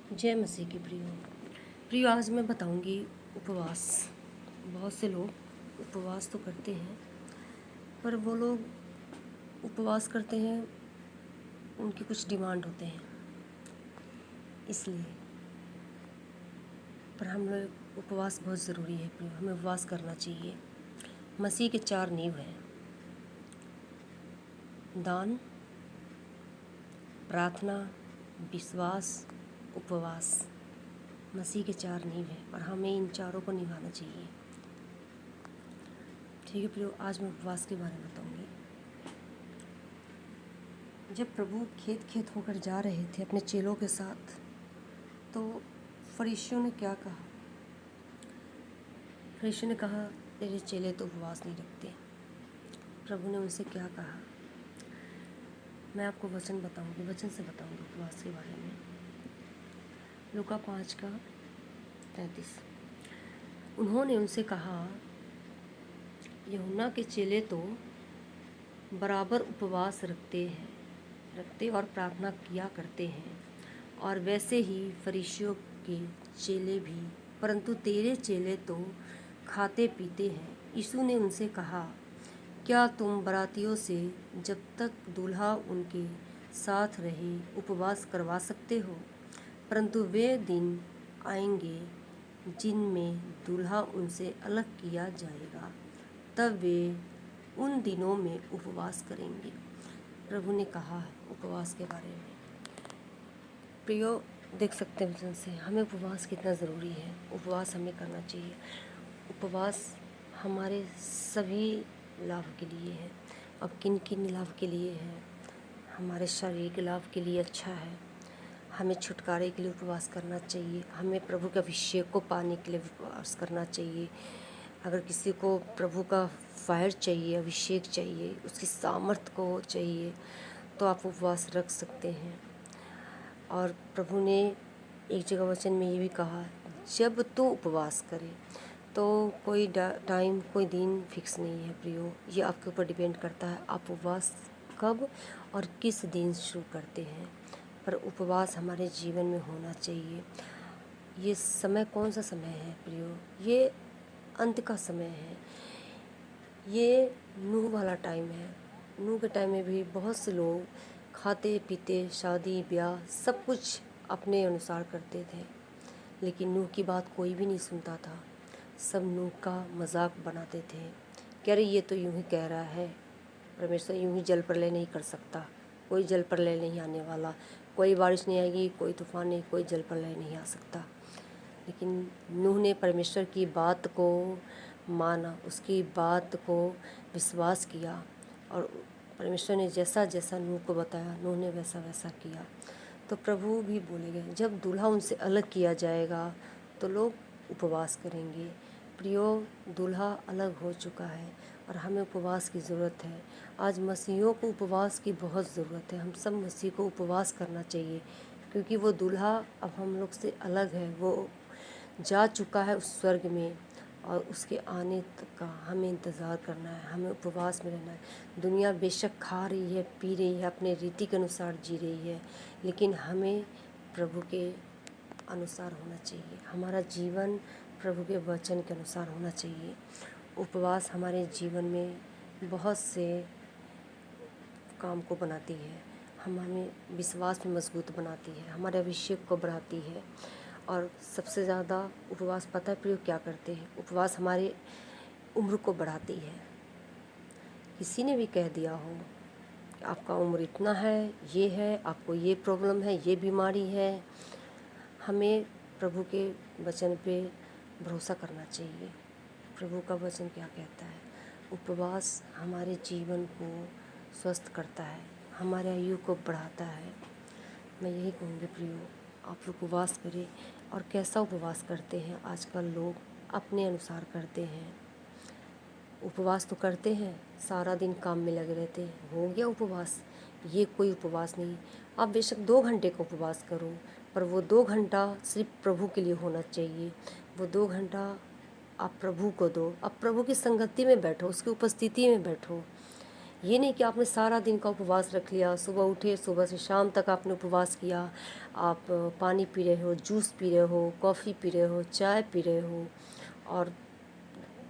जय मसीह की प्रियो, आज मैं बताऊंगी उपवास। बहुत से लोग उपवास तो करते हैं, पर वो लोग उपवास करते हैं, उनके कुछ डिमांड होते हैं इसलिए। पर हम लोग उपवास बहुत ज़रूरी है प्रियो, हमें उपवास करना चाहिए। मसीह के 4 नींव हैं: दान, प्रार्थना, विश्वास, उपवास। मसीह के 4 नींव हैं और हमें इन चारों को निभाना चाहिए। ठीक है प्रियो, आज मैं उपवास के बारे में बताऊंगी। जब प्रभु खेत खेत होकर जा रहे थे अपने चेलों के साथ, तो फरीसियों ने क्या कहा? फरीसियों ने कहा, तेरे चेले तो उपवास नहीं रखते। प्रभु ने उनसे क्या कहा? मैं आपको वचन बताऊंगी, वचन से बताऊंगी उपवास के बारे में। लूका 5:33। उन्होंने उनसे कहा, यूहन्ना के चेले तो बराबर उपवास रखते और प्रार्थना किया करते हैं, और वैसे ही फरीसियों के चेले भी, परंतु तेरे चेले तो खाते पीते हैं। यीशु ने उनसे कहा, क्या तुम बरातियों से जब तक दूल्हा उनके साथ रहे उपवास करवा सकते हो? परंतु वे दिन आएंगे जिनमें दूल्हा उनसे अलग किया जाएगा, तब वे उन दिनों में उपवास करेंगे। प्रभु ने कहा है उपवास के बारे में। प्रियो, देख सकते हैं वचन से हमें उपवास कितना ज़रूरी है। उपवास हमें करना चाहिए। उपवास हमारे सभी लाभ के लिए है। अब किन किन लाभ के लिए है? हमारे शरीर के लाभ के लिए अच्छा है। हमें छुटकारे के लिए उपवास करना चाहिए। हमें प्रभु के अभिषेक को पाने के लिए उपवास करना चाहिए। अगर किसी को प्रभु का फायर चाहिए, अभिषेक चाहिए, उसकी सामर्थ को चाहिए, तो आप उपवास रख सकते हैं। और प्रभु ने एक जगह वचन में ये भी कहा, जब तो उपवास करे। तो कोई टाइम, कोई दिन फिक्स नहीं है प्रियो, ये आपके ऊपर डिपेंड करता है आप उपवास कब और किस दिन शुरू करते हैं। पर उपवास हमारे जीवन में होना चाहिए। ये समय कौन सा समय है प्रियो? ये अंत का समय है। ये नूह वाला टाइम है। नूह के टाइम में भी बहुत से लोग खाते पीते, शादी ब्याह सब कुछ अपने अनुसार करते थे, लेकिन नूह की बात कोई भी नहीं सुनता था। सब नूह का मजाक बनाते थे। कह रहे ये तो यूं ही कह रहा है, परमेश्वर यूं ही जल प्रलय नहीं कर सकता, कोई जल प्रलय नहीं आने वाला, कोई बारिश नहीं आएगी, कोई तूफान नहीं, कोई जल प्रलय नहीं आ सकता। लेकिन नूह ने परमेश्वर की बात को माना, उसकी बात को विश्वास किया, और परमेश्वर ने जैसा जैसा नूह को बताया, नूह ने वैसा वैसा किया। तो प्रभु भी बोले गए, जब दूल्हा उनसे अलग किया जाएगा तो लोग उपवास करेंगे। प्रियो, दूल्हा अलग हो चुका है और हमें उपवास की ज़रूरत है। आज मसीहियों को उपवास की बहुत ज़रूरत है। हम सब मसीह को उपवास करना चाहिए, क्योंकि वो दूल्हा अब हम लोग से अलग है। वो जा चुका है उस स्वर्ग में, और उसके आने तक का हमें इंतज़ार करना है। हमें उपवास में रहना है। दुनिया बेशक खा रही है, पी रही है, अपने रीति के अनुसार जी रही है, लेकिन हमें प्रभु के अनुसार होना चाहिए। हमारा जीवन प्रभु के वचन के अनुसार होना चाहिए। उपवास हमारे जीवन में बहुत से काम को बनाती है। हमें विश्वास में मजबूत बनाती है, हमारे अभिषेक को बढ़ाती है। और सबसे ज़्यादा उपवास पता है प्रिय क्या करते हैं? उपवास हमारी उम्र को बढ़ाती है। किसी ने भी कह दिया हो आपका उम्र इतना है, ये है, आपको ये प्रॉब्लम है, ये बीमारी है, हमें प्रभु के वचन पे भरोसा करना चाहिए। प्रभु का वचन क्या कहता है? उपवास हमारे जीवन को स्वस्थ करता है, हमारे आयु को बढ़ाता है। मैं यही कहूँगी प्रियो, आप लोग उपवास करें। और कैसा उपवास करते हैं? आजकल लोग अपने अनुसार करते हैं। उपवास तो करते हैं, सारा दिन काम में लगे रहते हैं, हो गया उपवास। ये कोई उपवास नहीं। आप बेशक 2 घंटे का उपवास करो, पर वो 2 घंटा सिर्फ प्रभु के लिए होना चाहिए। वो 2 घंटा आप प्रभु को दो। आप प्रभु की संगति में बैठो, उसकी उपस्थिति में बैठो। ये नहीं कि आपने सारा दिन का उपवास रख लिया, सुबह उठे सुबह से शाम तक आपने उपवास किया, आप पानी पी रहे हो, जूस पी रहे हो, कॉफ़ी पी रहे हो, चाय पी रहे हो और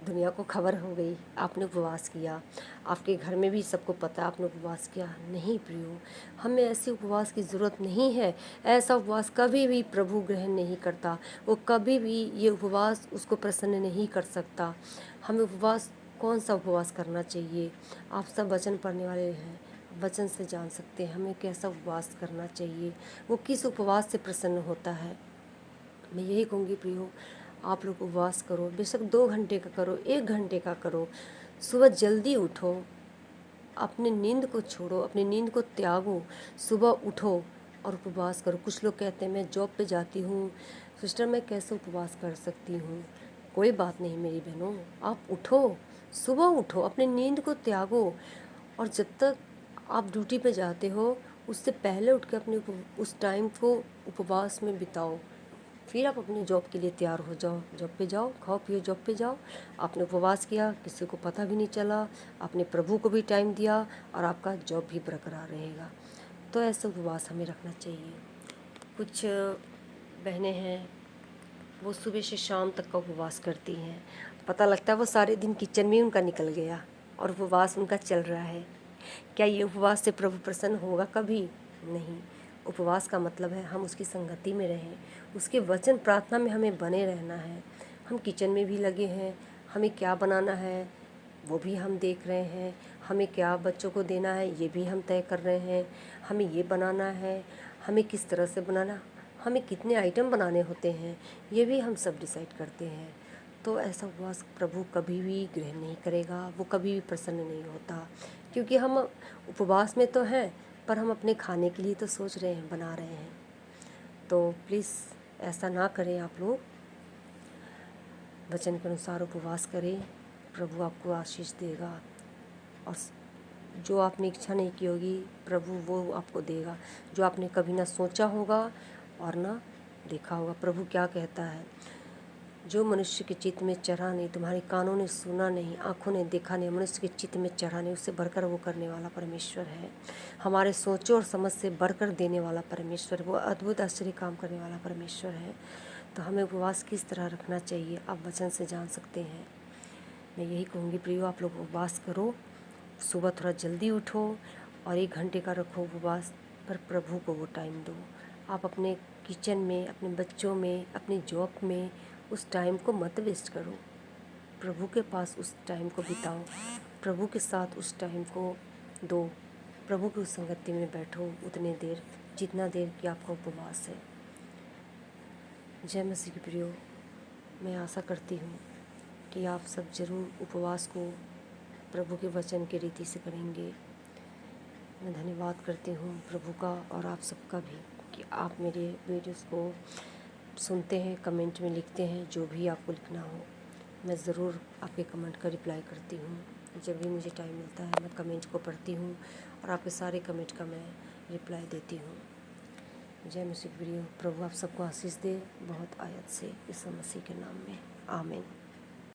दुनिया को खबर हो गई आपने उपवास किया, आपके घर में भी सबको पता आपने उपवास किया। नहीं प्रियो, हमें ऐसे उपवास की ज़रूरत नहीं है। ऐसा उपवास कभी भी प्रभु ग्रहण नहीं करता, वो कभी भी ये उपवास उसको प्रसन्न नहीं कर सकता। हमें उपवास, कौन सा उपवास करना चाहिए? आप सब वचन पढ़ने वाले हैं, वचन से जान सकते हैं हमें कैसा उपवास करना चाहिए, वो किस उपवास से प्रसन्न होता है। मैं यही कहूँगी प्रियो, आप लोग उपवास करो, बेशक 2 घंटे का करो, 1 घंटे का करो। सुबह जल्दी उठो, अपने नींद को छोड़ो, अपनी नींद को त्यागो, सुबह उठो और उपवास करो। कुछ लोग कहते हैं मैं जॉब पे जाती हूँ सिस्टर, मैं कैसे उपवास कर सकती हूँ? कोई बात नहीं मेरी बहनों, आप उठो, सुबह उठो, अपनी नींद को त्यागो और जब तक आप ड्यूटी पे जाते हो उससे पहले उठ के अपने उस टाइम को उपवास में बिताओ। फिर आप अपनी जॉब के लिए तैयार हो जाओ, जॉब पे जाओ, खाओ पियो, जॉब पे जाओ। आपने उपवास किया, किसी को पता भी नहीं चला, आपने प्रभु को भी टाइम दिया और आपका जॉब भी बरकरार रहेगा। तो ऐसा उपवास हमें रखना चाहिए। कुछ बहनें हैं वो सुबह से शाम तक का उपवास करती हैं, पता लगता है वो सारे दिन किचन में उनका निकल गया और उपवास उनका चल रहा है। क्या ये उपवास से प्रभु प्रसन्न होगा? कभी नहीं। उपवास का मतलब है हम उसकी संगति में रहें, उसके वचन प्रार्थना में हमें बने रहना है। हम किचन में भी लगे हैं, हमें क्या बनाना है वो भी हम देख रहे हैं, हमें क्या बच्चों को देना है ये भी हम तय कर रहे हैं, हमें ये बनाना है, हमें किस तरह से बनाना, हमें कितने आइटम बनाने होते हैं ये भी हम सब डिसाइड करते हैं। तो ऐसा उपवास प्रभु कभी भी ग्रहण नहीं करेगा, वो कभी भी प्रसन्न नहीं होता, क्योंकि हम उपवास में तो हैं पर हम अपने खाने के लिए तो सोच रहे हैं, बना रहे हैं। तो प्लीज़ ऐसा ना करें आप लोग, वचन के अनुसार उपवास करें, प्रभु आपको आशीष देगा और जो आपने इच्छा नहीं की होगी प्रभु वो आपको देगा, जो आपने कभी ना सोचा होगा और ना देखा होगा। प्रभु क्या कहता है, जो मनुष्य के चित्त में चढ़ा नहीं, तुम्हारे कानों ने सुना नहीं, आँखों ने देखा नहीं, मनुष्य के चित्त में चढ़ा नहीं, उससे बढ़कर वो करने वाला परमेश्वर है। हमारे सोचो और समझ से बढ़कर देने वाला परमेश्वर, वो अद्भुत आश्चर्य काम करने वाला परमेश्वर है। तो हमें उपवास किस तरह रखना चाहिए आप वचन से जान सकते हैं। मैं यही कहूँगी प्रियो, आप लोग उपवास करो, सुबह थोड़ा जल्दी उठो और 1 घंटे का रखो उपवास, पर प्रभु को वो टाइम दो। आप अपने किचन में, अपने बच्चों में, अपनी जॉब में उस टाइम को मत वेस्ट करो, प्रभु के पास उस टाइम को बिताओ, प्रभु के साथ उस टाइम को दो, प्रभु की उस संगति में बैठो उतने देर जितना देर कि आपका उपवास है। जय मसीह की प्रियो, मैं आशा करती हूँ कि आप सब ज़रूर उपवास को प्रभु के वचन के रीति से करेंगे। मैं धन्यवाद करती हूँ प्रभु का और आप सबका भी कि आप मेरे वीडियोस को सुनते हैं, कमेंट में लिखते हैं, जो भी आपको लिखना हो मैं ज़रूर आपके कमेंट का रिप्लाई करती हूँ। जब भी मुझे टाइम मिलता है मैं कमेंट को पढ़ती हूँ और आपके सारे कमेंट का मैं रिप्लाई देती हूँ। जय मसीह प्रियो, प्रभु आप सबको आशीष दे बहुत आयत से, यीशु मसीह के नाम में, आमीन।